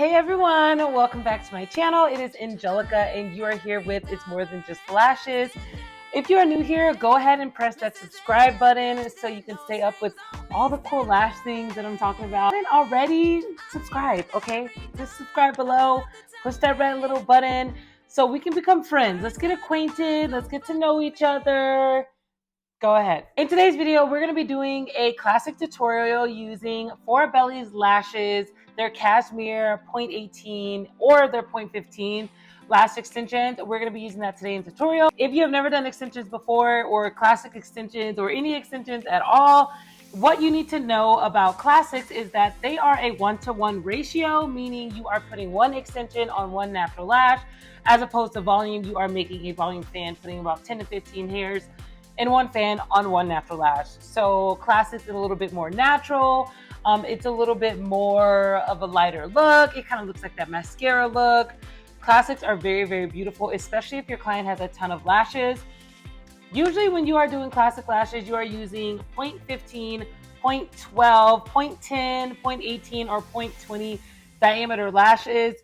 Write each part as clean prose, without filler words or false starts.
Hey everyone, welcome back to my channel. It is Angelica and you are here with It's More Than Just Lashes. If you are new here, go ahead and press that subscribe button so you can stay up with all the cool lash things that I'm talking about. And already subscribe, okay? Just subscribe below, push that red little button so we can become friends. Let's get acquainted, let's get to know each other. Go ahead. In today's video, we're going to be doing a classic tutorial using Four Belly's lashes, their cashmere 0.18 or their 0.15 lash extensions. We're going to be using that today in tutorial. If you have never done extensions before or classic extensions or any extensions at all, what you need to know about classics is that they are a 1-to-1 ratio, meaning you are putting one extension on one natural lash, as opposed to volume, you are making a volume fan, putting about 10 to 15 hairs in one fan on one natural lash. So classics is a little bit more natural. It's a little bit more of a lighter look. It kind of looks like that mascara look. Classics are very, very beautiful, especially if your client has a ton of lashes. Usually when you are doing classic lashes, you are using 0.15, 0.12, 0.10, 0.18, or 0.20 diameter lashes.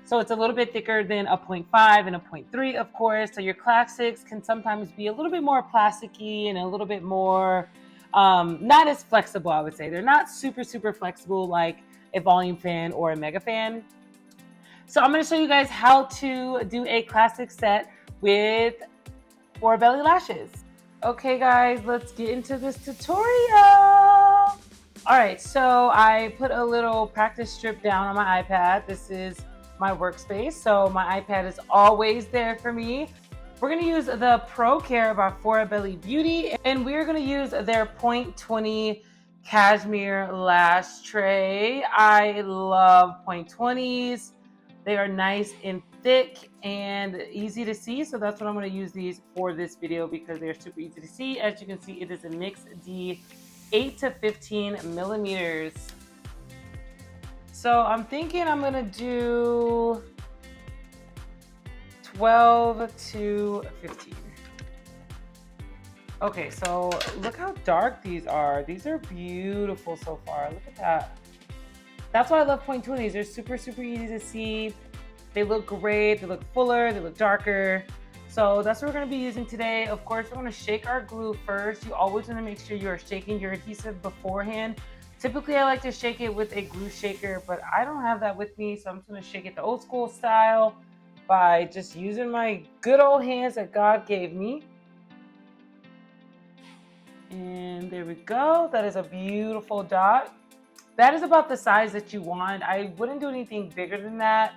So it's a little bit thicker than a 0.5 and a 0.3, of course. So your classics can sometimes be a little bit more plasticky and a little bit more, not as flexible, I would say. They're not super, super flexible like a volume fan or a mega fan. So I'm going to show you guys how to do a classic set with Four Belly lashes. Okay, guys, let's get into this tutorial. All right, so I put a little practice strip down on my iPad. This is my workspace, so my iPad is always there for me. We're going to use the Pro Care by Four Belly Beauty, and we're going to use their 0.20 cashmere lash tray. I love 0.20s. They are nice and thick and easy to see, so that's what I'm going to use these for this video because they're super easy to see. As you can see, it is a NYX D 8 to 15 millimeters. So I'm thinking I'm gonna do 12 to 15. Okay, so look how dark these are. These are beautiful so far. Look at that. That's why I love 0.20s. They're super, super easy to see. They look great. They look fuller. They look darker. So that's what we're gonna be using today. Of course, we're gonna shake our glue first. You always wanna make sure you are shaking your adhesive beforehand. Typically, I like to shake it with a glue shaker, but I don't have that with me, so I'm just gonna shake it the old school style by just using my good old hands that God gave me. And there we go. That is a beautiful dot. That is about the size that you want. I wouldn't do anything bigger than that,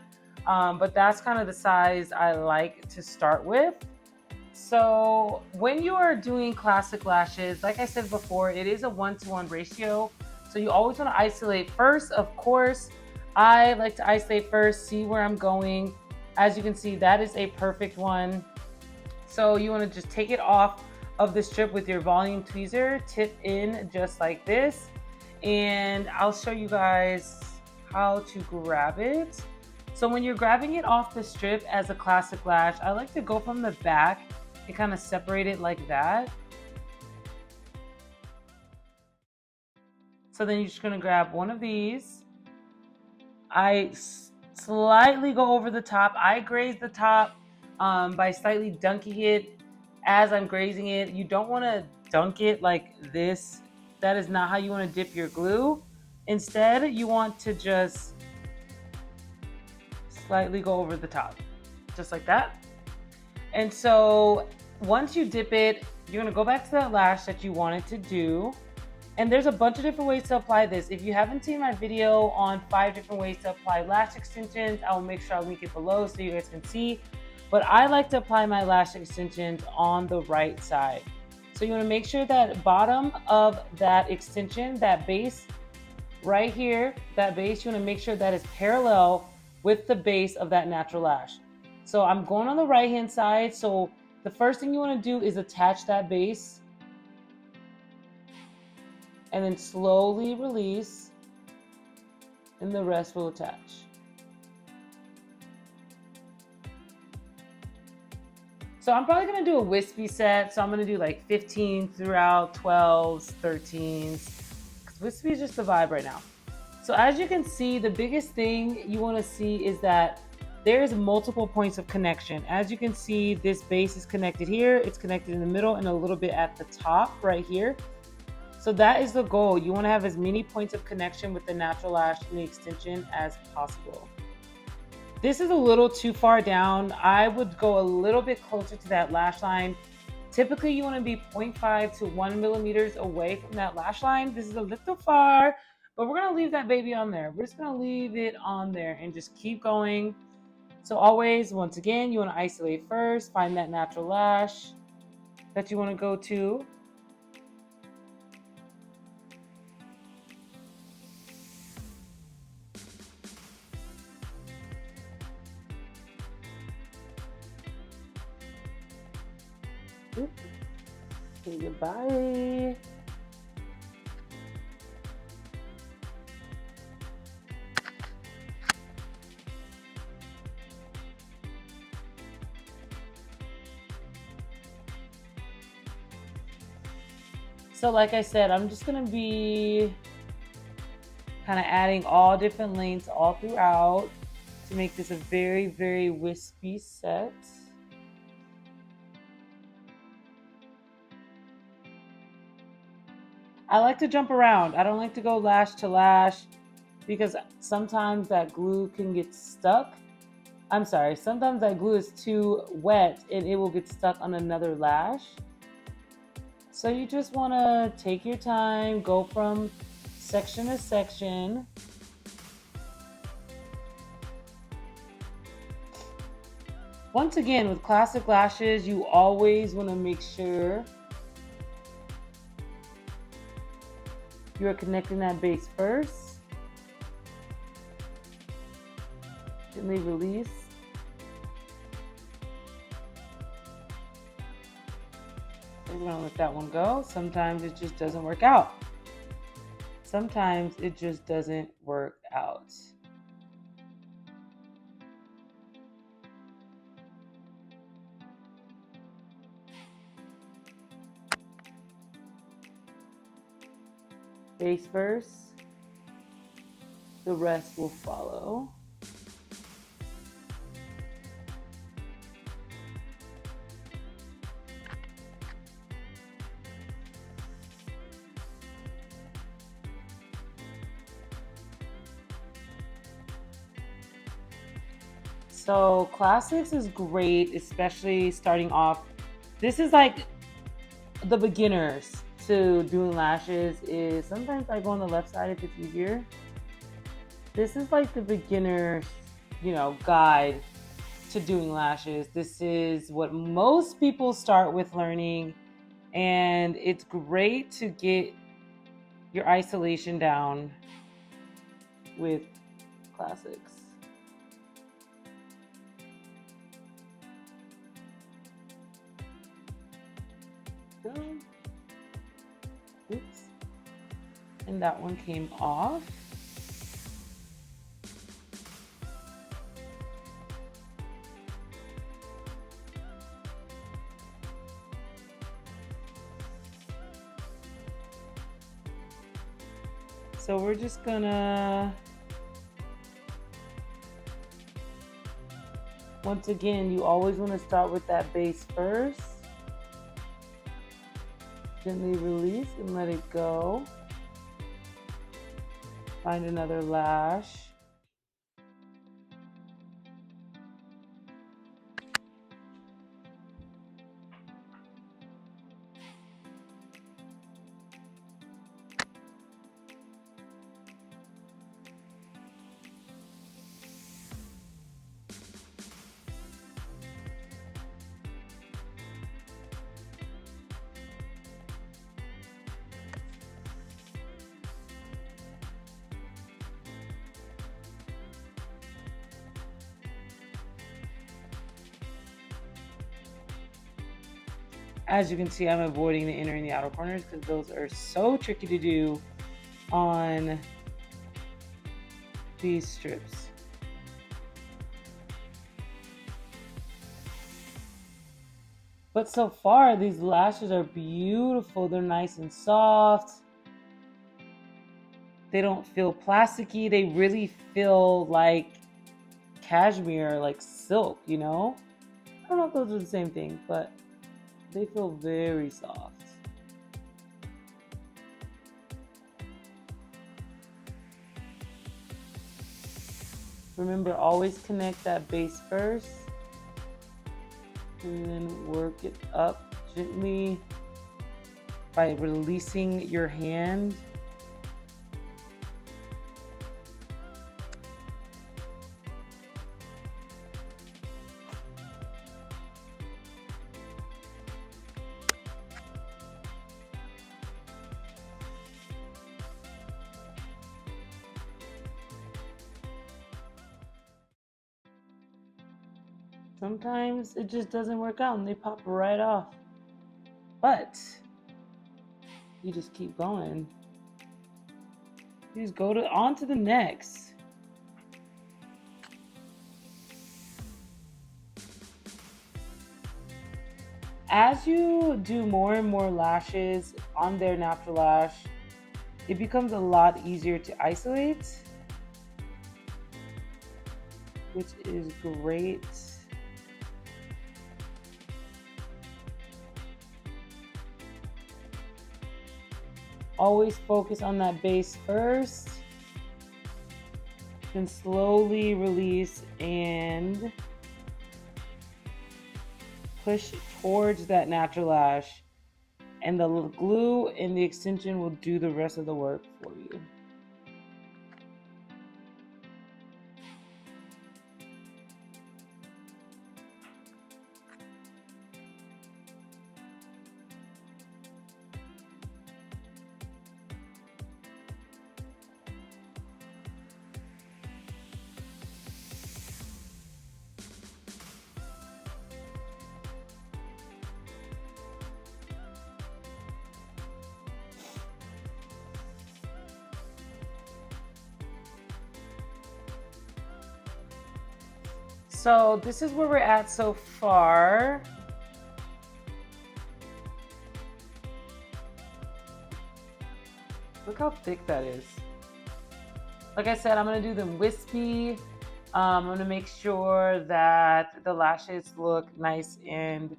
but that's kind of the size I like to start with. So when you are doing classic lashes, like I said before, it is a 1-to-1 ratio. So you always want to isolate first. Of course, I like to isolate first, see where I'm going. As you can see, that is a perfect one. So you want to just take it off of the strip with your volume tweezer, tip in just like this. And I'll show you guys how to grab it. So when you're grabbing it off the strip as a classic lash, I like to go from the back and kind of separate it like that. So then you're just gonna grab one of these. I slightly go over the top. I graze the top by slightly dunking it as I'm grazing it. You don't wanna dunk it like this. That is not how you wanna dip your glue. Instead, you want to just slightly go over the top, just like that. And so once you dip it, you're gonna go back to that lash that you wanted to do. And there's a bunch of different ways to apply this. If you haven't seen my video on 5 different ways to apply lash extensions, I will make sure I'll link it below so you guys can see. But I like to apply my lash extensions on the right side. So you wanna make sure that bottom of that extension, that base right here, that base, you wanna make sure that is parallel with the base of that natural lash. So I'm going on the right hand side. So the first thing you wanna do is attach that base and then slowly release, and the rest will attach. So I'm probably gonna do a wispy set. So I'm gonna do like 15 throughout, 12s, 13s. Because wispy is just the vibe right now. So as you can see, the biggest thing you want to see is that there's multiple points of connection. As you can see, this base is connected here, it's connected in the middle, and a little bit at the top right here. So that is the goal. You want to have as many points of connection with the natural lash and the extension as possible. This is a little too far down. I would go a little bit closer to that lash line. Typically, you want to be 0.5 to 1 millimeters away from that lash line. This is a little far, but we're going to leave that baby on there. We're just going to leave it on there and just keep going. So always, once again, you want to isolate first, find that natural lash that you want to go to. Say goodbye. So like I said, I'm just going to be kind of adding all different lengths all throughout to make this a very, very wispy set. I like to jump around. I don't like to go lash to lash because sometimes that glue can get stuck. I'm sorry, sometimes that glue is too wet and it will get stuck on another lash. So you just want to take your time, go from section to section. Once again, with classic lashes, you always want to make sure you're connecting that base first. Gently release. We're going to let that one go. Sometimes it just doesn't work out. Sometimes it just doesn't work out. Base first, the rest will follow. So Classics is great, especially starting off. This is like the beginners to doing lashes. Is sometimes I go on the left side if it's easier. This is like the beginner's, guide to doing lashes. This is what most people start with learning, and it's great to get your isolation down with Classics. Oops. And that one came off. So we're just gonna, once again, you always want to start with that base first. Gently release and let it go. Find another lash. As you can see, I'm avoiding the inner and the outer corners because those are so tricky to do on these strips. But so far, these lashes are beautiful. They're nice and soft. they don't feel plasticky. They really feel like cashmere, like silk, you know? I don't know if those are the same thing, but they feel very soft. Remember, always connect that base first and then work it up gently by releasing your hand. Sometimes it just doesn't work out and they pop right off. But you just keep going. You just go on to the next. As you do more and more lashes on their natural lash, it becomes a lot easier to isolate, which is great. Always focus on that base first, then slowly release and push towards that natural lash, and the glue and the extension will do the rest of the work for you. So this is where we're at so far. Look how thick that is. Like I said, I'm gonna do them wispy. I'm gonna make sure that the lashes look nice and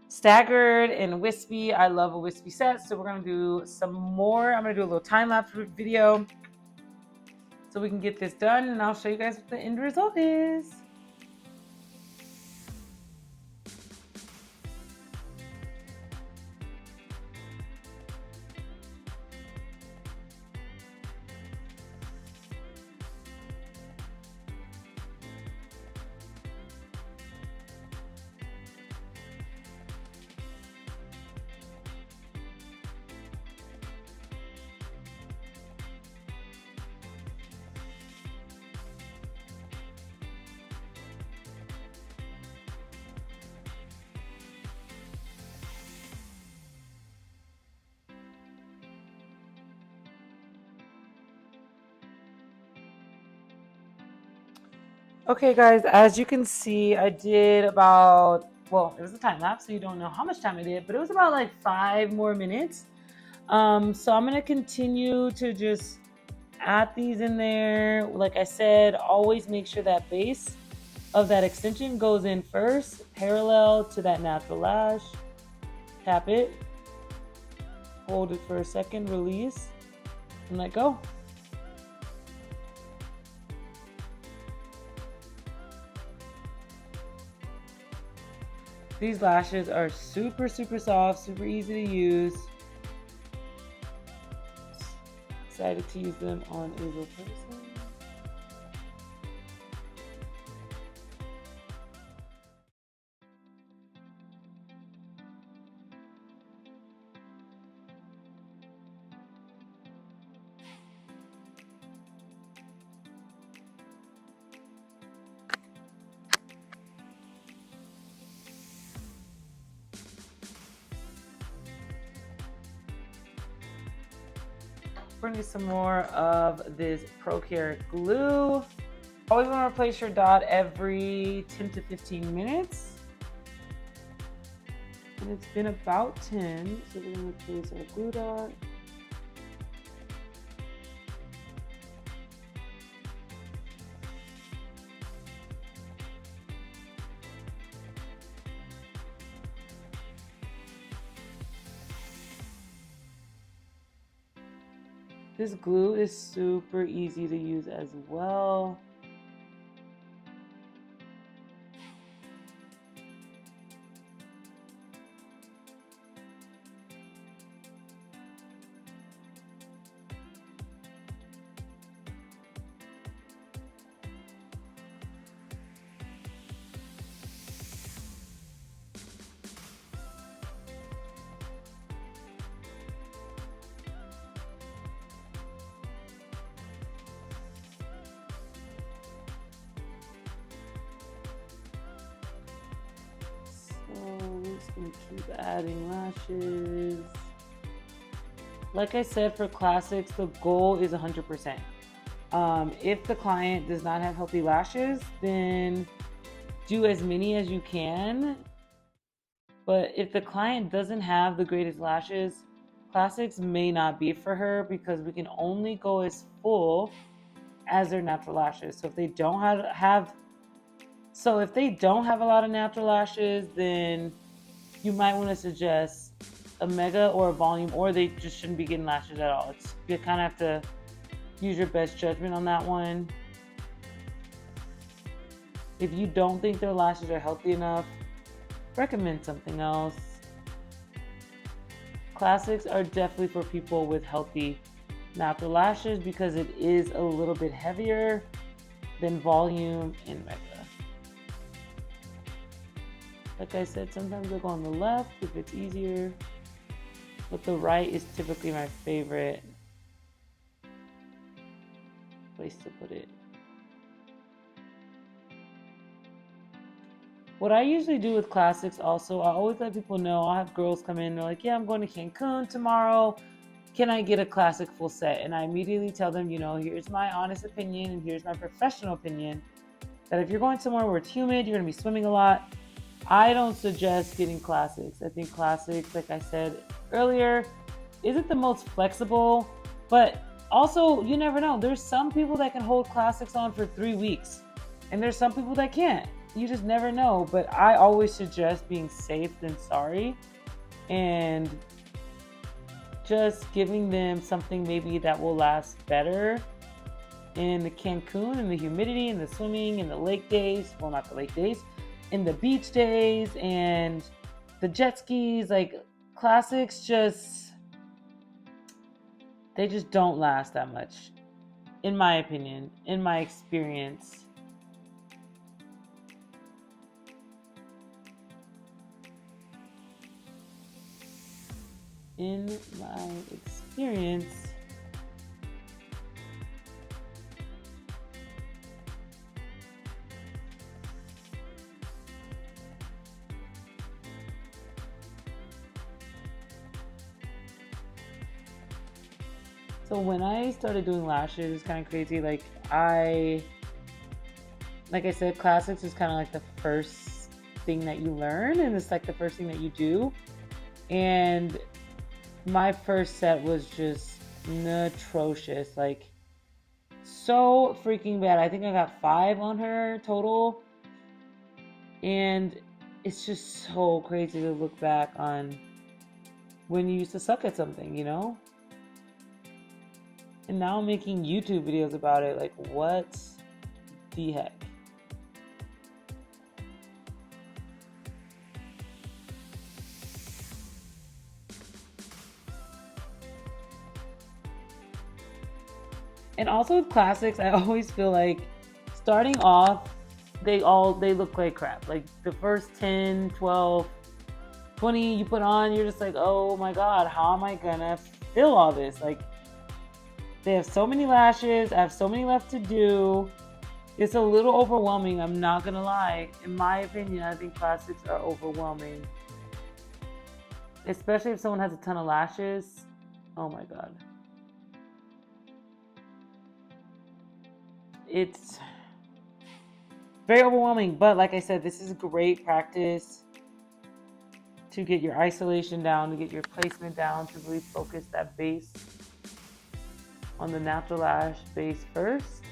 staggered and wispy. I love a wispy set, so we're gonna do some more. I'm gonna do a little time-lapse video so we can get this done, and I'll show you guys what the end result is. Okay guys, as you can see, I did about, well, it was a time lapse, so you don't know how much time I did, but it was about like 5 more minutes. So I'm gonna continue to just add these in there. Like I said, always make sure that base of that extension goes in first, parallel to that natural lash. Tap it, hold it for a second, release, and let go. These lashes are super, super soft, super easy to use. Excited to use them on a real person. Bring you some more of this Pro Care glue. Always want to replace your dot every 10 to 15 minutes. And it's been about 10, so we're going to replace our glue dot. This glue is super easy to use as well. We're just gonna keep adding lashes. Like I said, for classics, the goal is 100%. If the client does not have healthy lashes, then do as many as you can. But if the client doesn't have the greatest lashes, classics may not be for her, because we can only go as full as their natural lashes. So if they don't have a lot of natural lashes, then you might want to suggest a mega or a volume, or they just shouldn't be getting lashes at all. You kind of have to use your best judgment on that one. If you don't think their lashes are healthy enough, recommend something else. Classics are definitely for people with healthy natural lashes, because it is a little bit heavier than volume and mega. Like I said, sometimes I'll go on the left if it's easier, but the right is typically my favorite place to put it. What I usually do with classics also, I always let people know. I'll have girls come in, they're like, yeah, I'm going to Cancun tomorrow. Can I get a classic full set? And I immediately tell them, here's my honest opinion and here's my professional opinion, that if you're going somewhere where it's humid, you're going to be swimming a lot, I don't suggest getting classics. I think classics, like I said earlier, isn't the most flexible, but also you never know. There's some people that can hold classics on for 3 weeks, and there's some people that can't. You just never know. But I always suggest being safe than sorry, and just giving them something maybe that will last better in the Cancun and the humidity and the swimming and the lake days. Well, not the lake days, in the beach days and the jet skis. Like, classics they just don't last that much, in my opinion, in my experience. In my experience, so when I started doing lashes, it's kind of crazy. Like I said, classics is kind of like the first thing that you learn, and it's like the first thing that you do. And my first set was just atrocious, like so freaking bad. I think I got 5 on her total, and it's just so crazy to look back on when you used to suck at something, And now I'm making YouTube videos about it. Like, what the heck? And also with classics, I always feel like starting off, they look like crap. Like the first 10, 12, 20 you put on, you're just like, oh my God, how am I gonna fill all this? Like, they have so many lashes, I have so many left to do. It's a little overwhelming, I'm not gonna lie. In my opinion, I think classics are overwhelming. Especially if someone has a ton of lashes. Oh my God. It's very overwhelming, but like I said, this is great practice to get your isolation down, to get your placement down, to really focus that base on the natural lash base first.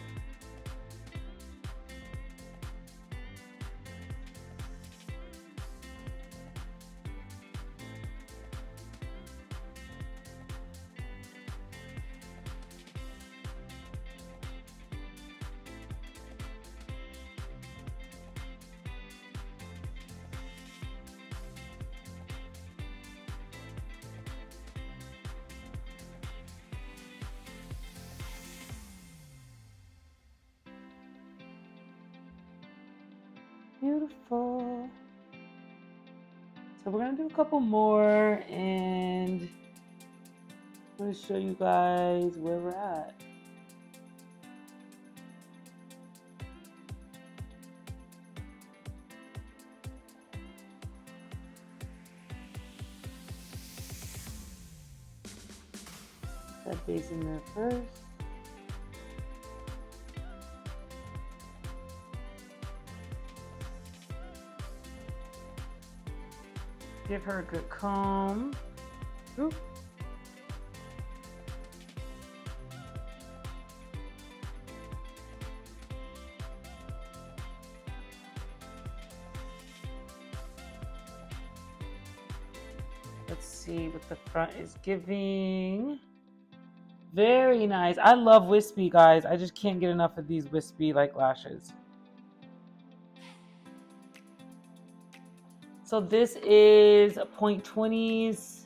Beautiful. So we're gonna do a couple more and I'm gonna show you guys where we're at. That base in there first. Give her a good comb. Oop. Let's see what the front is giving. Very nice. I love Wispy, guys. I just can't get enough of these Wispy like lashes. So this is 0.20s.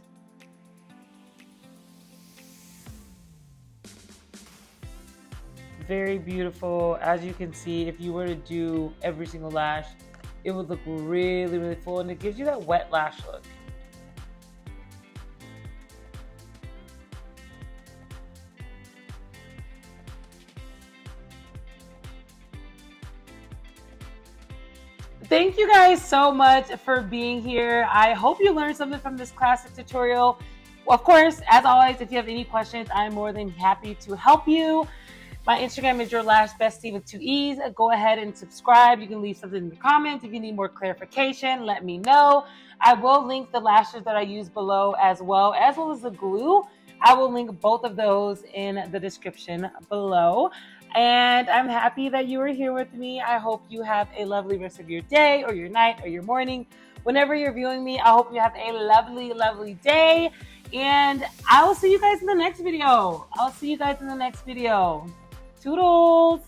Very beautiful. As you can see, if you were to do every single lash, it would look really, really full, and it gives you that wet lash look. Thank you guys so much for being here. I hope you learned something from this classic tutorial. Of course, as always, if you have any questions, I'm more than happy to help you. My Instagram is Your Lash Bestie with 2 E's. Go ahead and subscribe. You can leave something in the comments. If you need more clarification, let me know. I will link the lashes that I use below as well as the glue. I will link both of those in the description below. And I'm happy that you were here with me. I hope you have a lovely rest of your day or your night or your morning. Whenever you're viewing me, I hope you have a lovely, lovely day. And I will see you guys in the next video. Toodles!